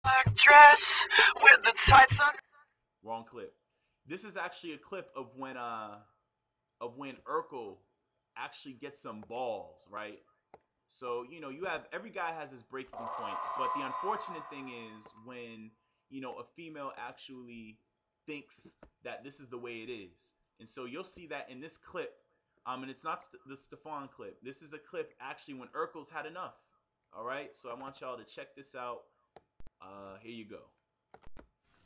Black dress with the tights on. Wrong clip. This is actually a clip of when Urkel actually gets some balls, right? So, you have every guy has his breaking point, but the unfortunate thing is when, a female actually thinks that this is the way it is. And so you'll see that in this clip, and it's not the Stefan clip. This is a clip actually when Urkel's had enough. All right, so I want y'all to check this out. Here you go.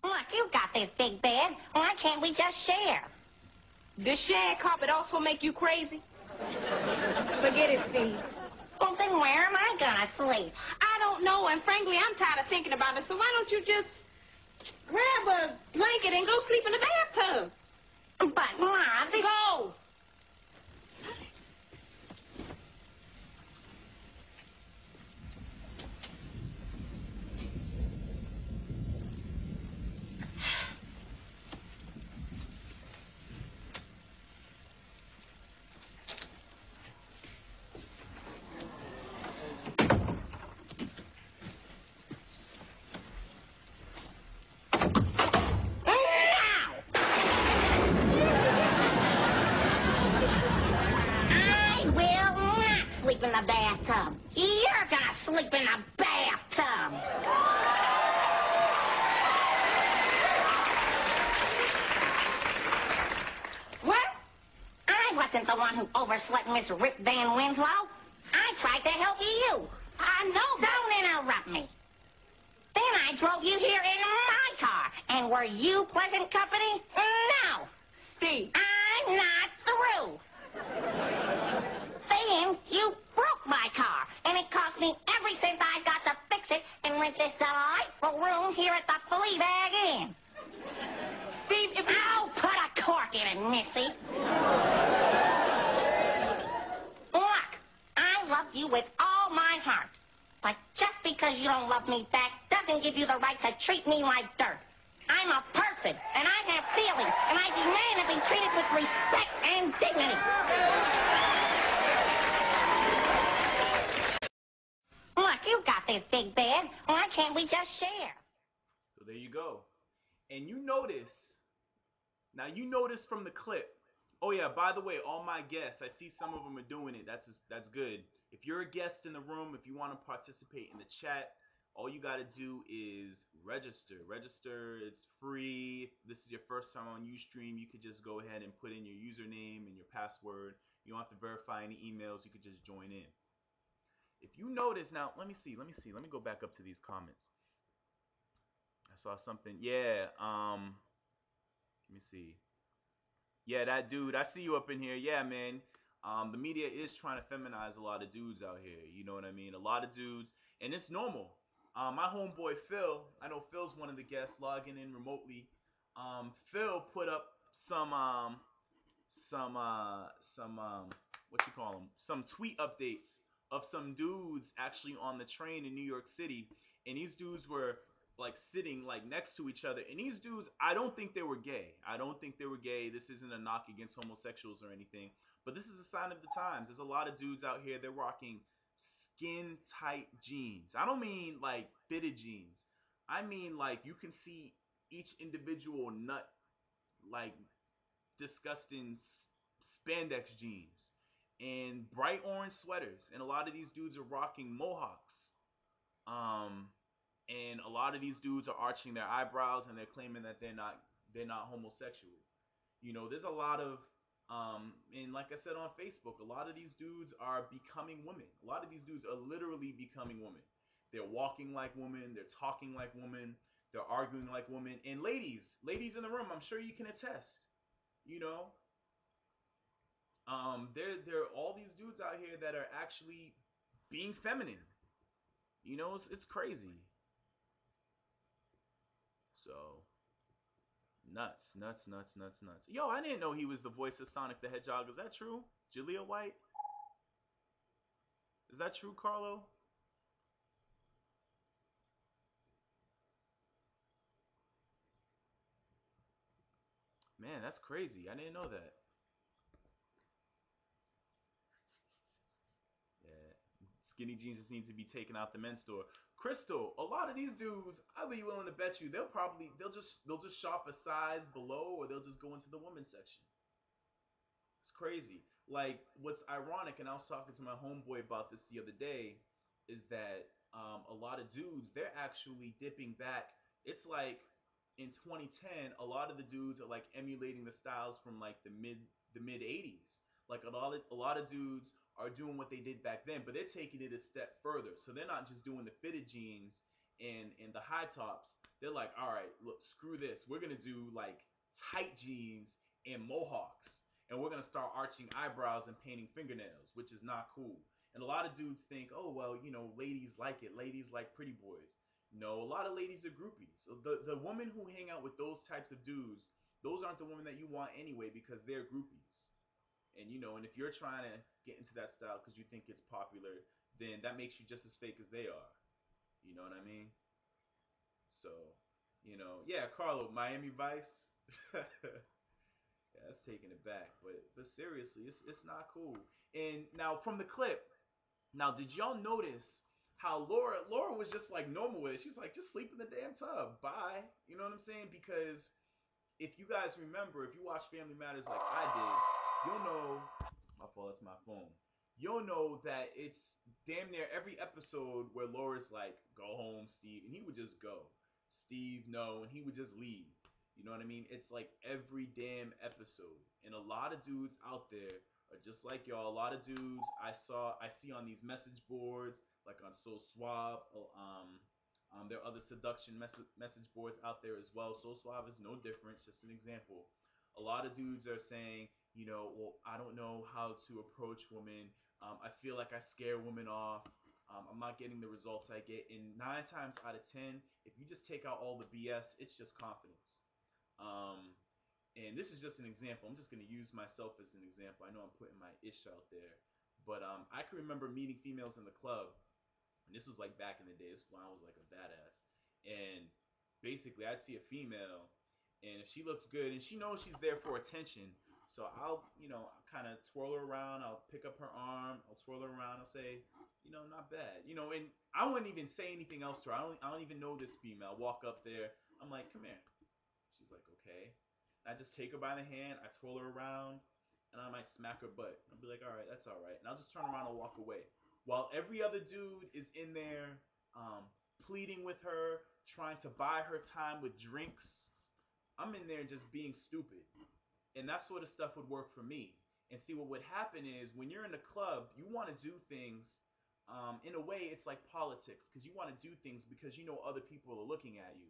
Look, you got this big bed. Why can't we just share? Does shag carpet also make you crazy? Forget it, Steve. Well, then where am I gonna sleep? I don't know, and frankly, I'm tired of thinking about it, so why don't you just grab a blanket and go sleep in the bathtub? But, Ma, this... Go! I will not sleep in the bathtub. You're gonna sleep in the bathtub. What? I wasn't the one who overslept Miss Rip Van Winslow. I tried to help you. I know. Don't interrupt me. Then I drove you here in my car. And were you pleasant company? No. Steve. I'm not through. Then you broke my car, and it cost me every cent I got to fix it and rent this delightful room here at the Fleabag Inn. Steve, if Oh, put a cork in it, Missy. Look, I love you with all my heart. But just because you don't love me back doesn't give you the right to treat me like dirt. I'm a person, and I have feelings, and I demand to be treated with respect and dignity. Look, you got this big bed. Why can't we just share? So there you go. And you notice from the clip. Oh yeah, by the way, all my guests, I see some of them are doing it. That's good. If you're a guest in the room, if you want to participate in the chat, all you got to do is register. Register, it's free. If this is your first time on Ustream, you could just go ahead and put in your username and your password. You don't have to verify any emails. You could just join in. If you notice, now, let me see. Let me go back up to these comments. I saw something. Yeah, let me see. Yeah, that dude, I see you up in here. Yeah, man. The media is trying to feminize a lot of dudes out here. You know what I mean? A lot of dudes, and it's normal. My homeboy Phil, I know Phil's one of the guests logging in remotely. Phil put up some what you call them? Some tweet updates of some dudes actually on the train in New York City, and these dudes were like sitting like next to each other. And these dudes, I don't think they were gay. I don't think they were gay. This isn't a knock against homosexuals or anything, but this is a sign of the times. There's a lot of dudes out here, they're rocking skin tight jeans. I don't mean like fitted jeans. I mean like you can see each individual nut, like disgusting spandex jeans and bright orange sweaters. And a lot of these dudes are rocking mohawks. Um, and a lot of these dudes are arching their eyebrows and they're claiming that they're not homosexual. There's a lot of and like I said on Facebook, a lot of these dudes are becoming women. A lot of these dudes are literally becoming women. They're walking like women, they're talking like women, they're arguing like women. And ladies in the room, I'm sure you can attest. You know, there are all these dudes out here that are actually being feminine. It's crazy. So nuts, nuts, nuts, nuts, nuts. Yo, I didn't know he was the voice of Sonic the Hedgehog. Is that true? Jaleel White? Is that true, Carlo? Man, that's crazy. I didn't know that. Yeah. Skinny jeans just need to be taken out the men's store. Crystal, a lot of these dudes, I'll be willing to bet you they'll just shop a size below, or they'll just go into the women's section. It's crazy. Like, what's ironic, and I was talking to my homeboy about this the other day, is that a lot of dudes, they're actually dipping back. It's like in 2010, a lot of the dudes are like emulating the styles from like the mid 80s. Like a lot of dudes are doing what they did back then, but they're taking it a step further. So they're not just doing the fitted jeans and the high tops. They're like, all right, look, screw this. We're gonna do like tight jeans and mohawks, and we're gonna start arching eyebrows and painting fingernails, which is not cool. And a lot of dudes think, oh well, ladies like it. Ladies like pretty boys. No, a lot of ladies are groupies. So the women who hang out with those types of dudes, those aren't the women that you want anyway, because they're groupies. And if you're trying to get into that style because you think it's popular, then that makes you just as fake as they are. You know what I mean? So, yeah, Carlo, Miami Vice. Yeah, that's taking it back. But seriously, it's not cool. And now from the clip, now did y'all notice how Laura was just like normal with it? She's like, just sleep in the damn tub. Bye. You know what I'm saying? Because if you guys remember, if you watch Family Matters like I did, you'll know. My fault. That's my phone. You'll know that it's damn near every episode where Laura's like, "Go home, Steve," and he would just go. Steve, no, and he would just leave. You know what I mean? It's like every damn episode, and a lot of dudes out there are just like y'all. A lot of dudes I see on these message boards, like on So Suave. There are other seduction message boards out there as well. So Suave is no different. It's just an example. A lot of dudes are saying, well, I don't know how to approach women. I feel like I scare women off. I'm not getting the results I get. And 9 times out of 10, if you just take out all the BS, it's just confidence. And this is just an example. I'm just going to use myself as an example. I know I'm putting my ish out there. But I can remember meeting females in the club. And this was like back in the days when I was like a badass. And basically, I'd see a female, and if she looks good, and she knows she's there for attention, so I'll, kind of twirl her around. I'll pick up her arm. I'll twirl her around. I'll say, not bad. And I wouldn't even say anything else to her. I don't even know this female. I walk up there. I'm like, come here. She's like, okay. And I just take her by the hand. I twirl her around, and I might smack her butt. I'll be like, all right, that's all right. And I'll just turn around and walk away. While every other dude is in there pleading with her, trying to buy her time with drinks, I'm in there just being stupid. And that sort of stuff would work for me. And see, what would happen is when you're in the club, you want to do things. In a way, it's like politics, because you want to do things because other people are looking at you.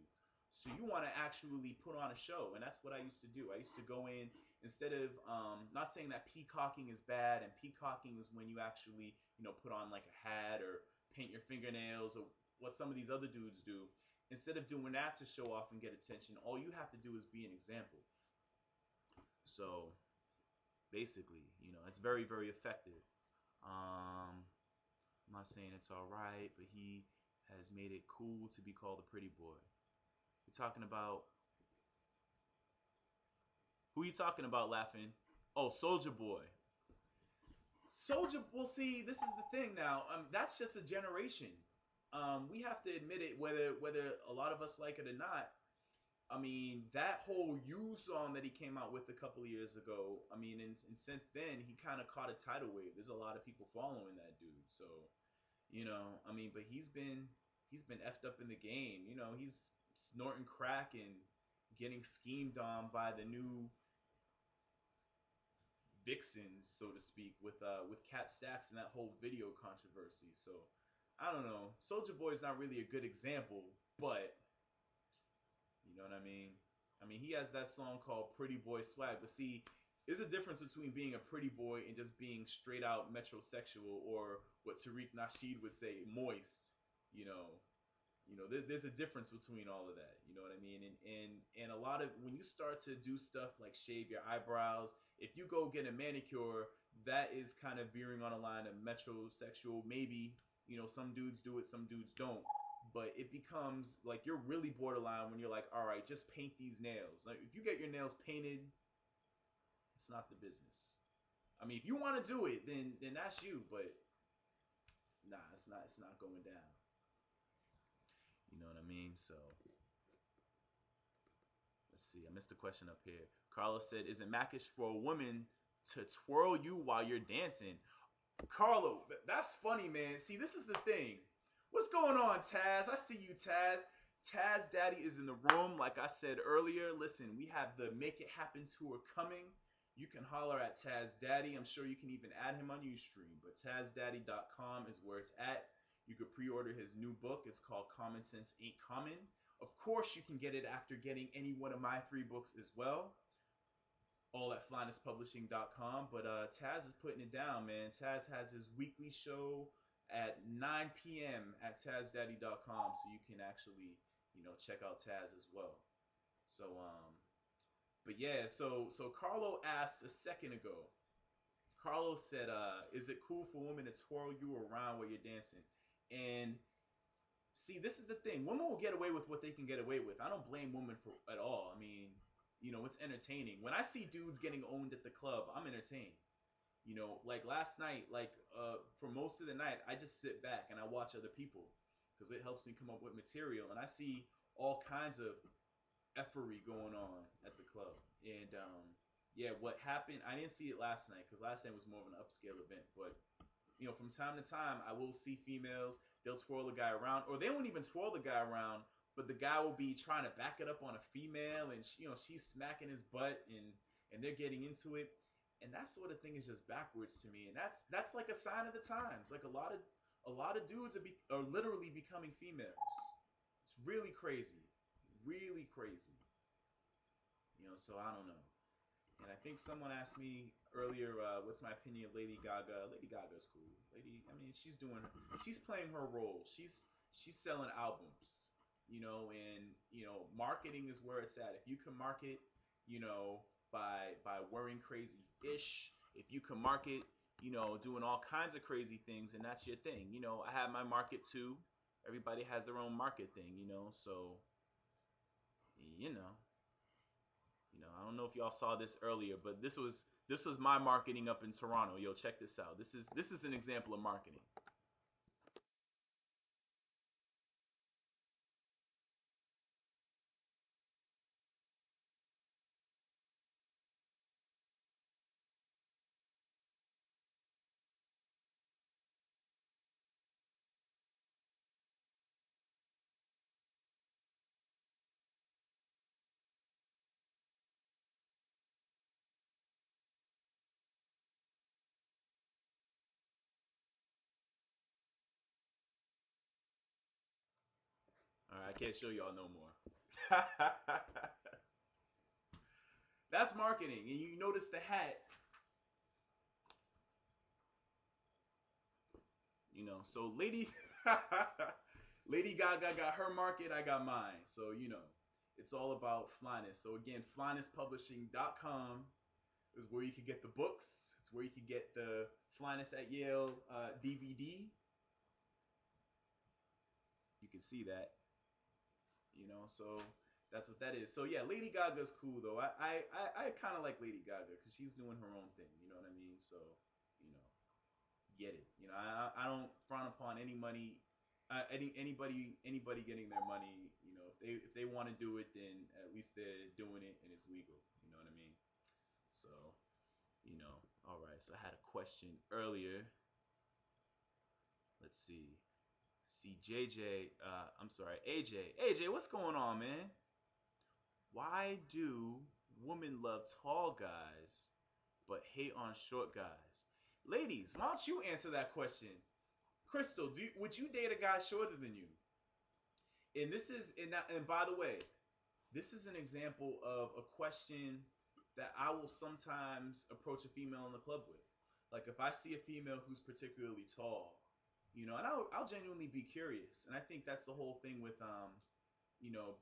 So you want to actually put on a show, and that's what I used to do. I used to go in, instead of, not saying that peacocking is bad, and peacocking is when you actually, put on like a hat or paint your fingernails or what some of these other dudes do. Instead of doing that to show off and get attention, all you have to do is be an example. So basically, it's very, very effective. I'm not saying it's all right, but he has made it cool to be called a pretty boy. You're talking about, who are you talking about, laughing? Oh, Soulja Boy. Well, see, this is the thing now. That's just a generation. We have to admit it, whether a lot of us like it or not. I mean, that whole "You" song that he came out with a couple of years ago, I mean, and since then, he kind of caught a tidal wave. There's a lot of people following that dude. So, I mean, but he's been effed up in the game. He's snorting crack and getting schemed on by the new vixens, so to speak, with Cat Stacks and that whole video controversy. So, I don't know. Soulja Boy is not really a good example, but you know what I mean? I mean, he has that song called Pretty Boy Swag. But see, there's a difference between being a pretty boy and just being straight out metrosexual, or what Tariq Nasheed would say, moist. There's a difference between all of that. You know what I mean? And a lot of, when you start to do stuff like shave your eyebrows, if you go get a manicure, that is kind of veering on a line of metrosexual. Maybe, some dudes do it, some dudes don't. But it becomes like you're really borderline when you're like, all right, just paint these nails. Like, if you get your nails painted, it's not the business. I mean, if you want to do it, then that's you. But Nah, it's not going down. You know what I mean? So let's see. I missed the question up here. Carlos said, "Is it mackish for a woman to twirl you while you're dancing?" Carlo, that's funny, man. See, this is the thing. What's going on, Taz? I see you, Taz. Taz Daddy is in the room. Like I said earlier, listen, we have the Make It Happen tour coming. You can holler at Taz Daddy. I'm sure you can even add him on Ustream. But TazDaddy.com is where it's at. You could pre-order his new book. It's called Common Sense Ain't Common. Of course, you can get it after getting any one of my 3 books as well, all at flynesspublishing.com. But Taz is putting it down, man. Taz has his weekly show at 9 p.m. at TazDaddy.com, so you can actually, check out Taz as well. So, but yeah, so Carlo asked a second ago. Carlo said, "Is it cool for women to twirl you around while you're dancing?" And see, this is the thing. Women will get away with what they can get away with. I don't blame women for at all. I mean, it's entertaining. When I see dudes getting owned at the club, I'm entertained. Like last night, like for most of the night, I just sit back and I watch other people because it helps me come up with material. And I see all kinds of effery going on at the club. And yeah, what happened? I didn't see it last night because last night was more of an upscale event. But from time to time, I will see females. They'll twirl the guy around, or they won't even twirl the guy around, but the guy will be trying to back it up on a female, and she's smacking his butt, and they're getting into it, and that sort of thing is just backwards to me, and that's like a sign of the times. Like a lot of dudes are literally becoming females. It's really crazy, really crazy. So I don't know. And I think someone asked me earlier, what's my opinion of Lady Gaga? Lady Gaga's cool. I mean, she's playing her role. She's selling albums, and marketing is where it's at. If you can market, you know, by wearing crazy ish, if you can market, doing all kinds of crazy things, and that's your thing. I have my market too. Everybody has their own market thing, so you know. I don't know if y'all saw this earlier, but this was my marketing up in Toronto. Yo, check this out. This is an example of marketing. All right, I can't show y'all no more. That's marketing, and you notice the hat. So Lady Gaga got her market, I got mine. So it's all about Flyness. So again, flynesspublishing.com is where you can get the books. It's where you can get the Flyness at Yale DVD. You can see that, so that's what that is. So yeah, Lady Gaga's cool though. I kind of like Lady Gaga because she's doing her own thing. You know what I mean? So you know, get it. I don't frown upon any money, anybody getting their money. If they want to do it, then at least they're doing it and it's legal. You know what I mean? So all right. So I had a question earlier. Let's see. See JJ. I'm sorry, AJ. AJ, what's going on, man? Why do women love tall guys but hate on short guys? Ladies, why don't you answer that question? Crystal, would you date a guy shorter than you? And by the way, this is an example of a question that I will sometimes approach a female in the club with. Like if I see a female who's particularly tall, and I'll genuinely be curious. And I think that's the whole thing with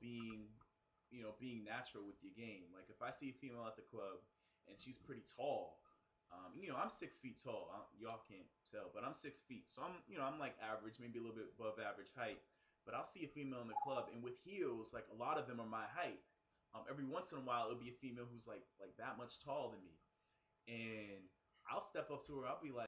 being being natural with your game. Like if I see a female at the club and she's pretty tall, I'm 6 feet tall. Y'all can't tell, but I'm 6 feet, so I'm like average, maybe a little bit above average height. But I'll see a female in the club, and with heels, like a lot of them are my height. Every once in a while, it'll be a female who's like that much taller than me, and I'll step up to her. I'll be like,